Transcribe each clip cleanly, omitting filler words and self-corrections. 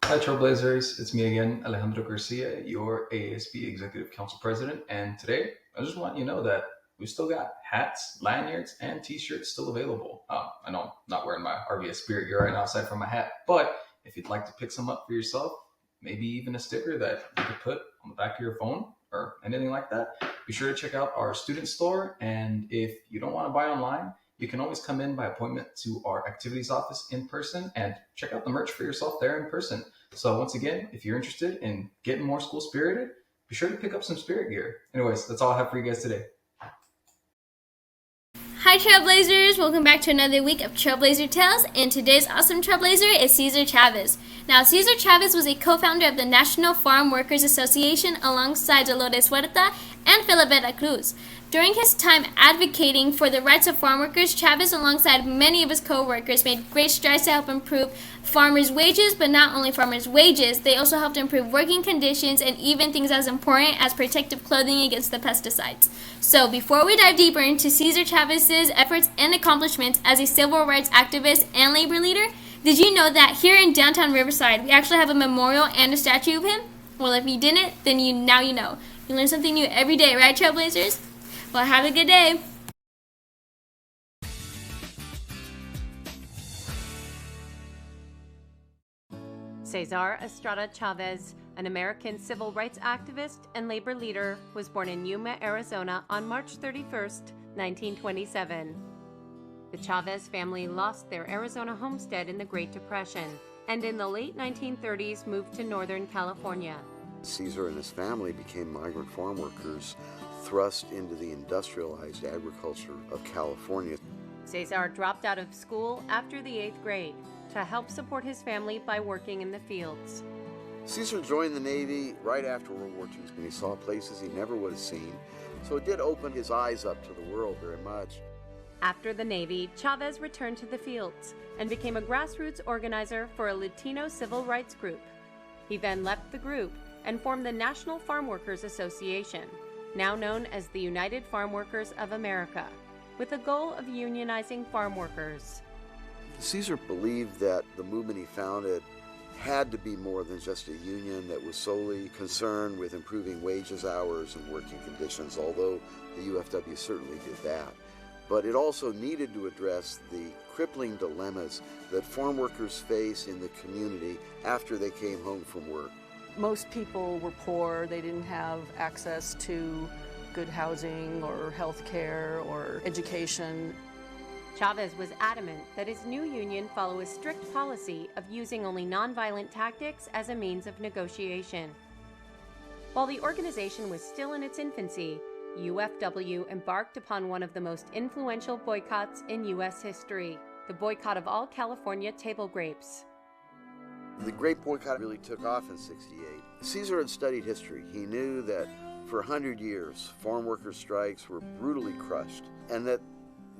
Hi, Trailblazers. It's me again, Alejandro Garcia, your ASB Executive Council President. And today, I just want you to know that we still got hats, lanyards, and t shirts still available. I know I'm not wearing my RVS Spirit gear right now, aside from my hat, but if you'd like to pick some up for yourself, maybe even a sticker that you could put on the back of your phone or anything like that, be sure to check out our student store. And if you don't want to buy online, you can always come in by appointment to our activities office in person and check out the merch for yourself there in person. So once again, if you're interested in getting more school spirited, be sure to pick up some spirit gear. Anyways, that's all I have for you guys today. Hi Trailblazers! Welcome back to another week of Trailblazer Tales, and today's awesome Trailblazer is Cesar Chavez. Now, Cesar Chavez was a co-founder of the National Farm Workers Association alongside Dolores Huerta and Filomena Cruz. During his time advocating for the rights of farm workers, Chavez, alongside many of his co-workers, made great strides to help improve farmers' wages, but not only farmers' wages, they also helped improve working conditions and even things as important as protective clothing against the pesticides. So before we dive deeper into Cesar Chavez's efforts and accomplishments as a civil rights activist and labor leader, did you know that here in downtown Riverside, we actually have a memorial and a statue of him? Well, if you didn't, then now you know. You learn something new every day, right, Trailblazers? Well, have a good day. Cesar Estrada Chavez, an American civil rights activist and labor leader, was born in Yuma, Arizona on March 31, 1927. The Chavez family lost their Arizona homestead in the Great Depression and in the late 1930s moved to Northern California. Cesar and his family became migrant farm workers thrust into the industrialized agriculture of California. Cesar dropped out of school after the 8th grade to help support his family by working in the fields. Cesar joined the Navy right after World War II, and he saw places he never would have seen, so it did open his eyes up to the world very much. After the Navy, Chavez returned to the fields and became a grassroots organizer for a Latino civil rights group. He then left the group and formed the National Farm Workers Association, now known as the United Farm Workers of America, with the goal of unionizing farm workers. Cesar believed that the movement he founded had to be more than just a union that was solely concerned with improving wages, hours, and working conditions, although the UFW certainly did that. But it also needed to address the crippling dilemmas that farm workers face in the community after they came home from work. Most people were poor. They didn't have access to good housing or health care or education. Chavez was adamant that his new union follow a strict policy of using only nonviolent tactics as a means of negotiation. While the organization was still in its infancy, UFW embarked upon one of the most influential boycotts in U.S. history, the boycott of all California table grapes. The Great Boycott really took off in '68. Cesar had studied history. He knew that for 100 years, farm worker strikes were brutally crushed, and that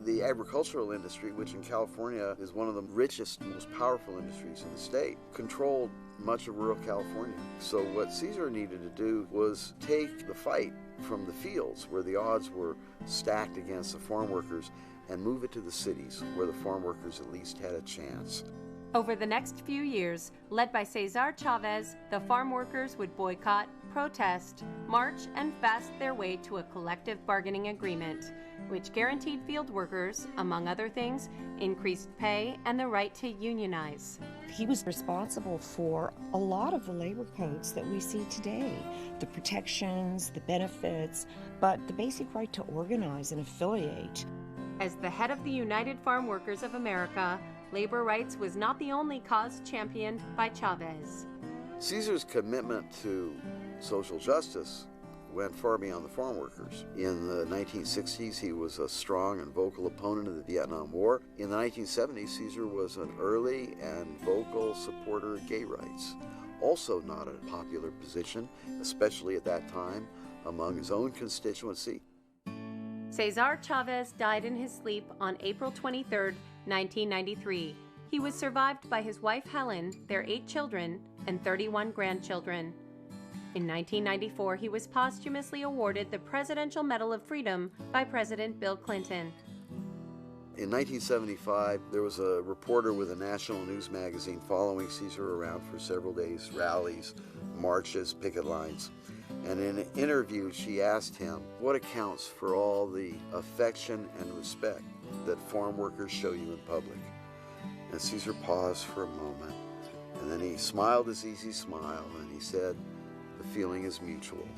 the agricultural industry, which in California is one of the richest, most powerful industries in the state, controlled much of rural California. So what Cesar needed to do was take the fight from the fields, where the odds were stacked against the farm workers, and move it to the cities, where the farm workers at least had a chance. Over the next few years, led by Cesar Chavez, the farm workers would boycott, protest, march, and fast their way to a collective bargaining agreement, which guaranteed field workers, among other things, increased pay and the right to unionize. He was responsible for a lot of the labor codes that we see today, the protections, the benefits, but the basic right to organize and affiliate. As the head of the United Farm Workers of America, labor rights was not the only cause championed by Chavez. Cesar's commitment to social justice went far beyond the farm workers. In the 1960s, he was a strong and vocal opponent of the Vietnam War. In the 1970s, Cesar was an early and vocal supporter of gay rights. Also not a popular position, especially at that time, among his own constituency. Cesar Chavez died in his sleep on April 23, 1993. He was survived by his wife Helen, their 8 children, and 31 grandchildren. In 1994, he was posthumously awarded the Presidential Medal of Freedom by President Bill Clinton. In 1975, there was a reporter with a national news magazine following Caesar around for several days, rallies, marches, picket lines. And in an interview, she asked him what accounts for all the affection and respect that farm workers show you in public. And Caesar paused for a moment, and then he smiled his easy smile, and he said, "The feeling is mutual."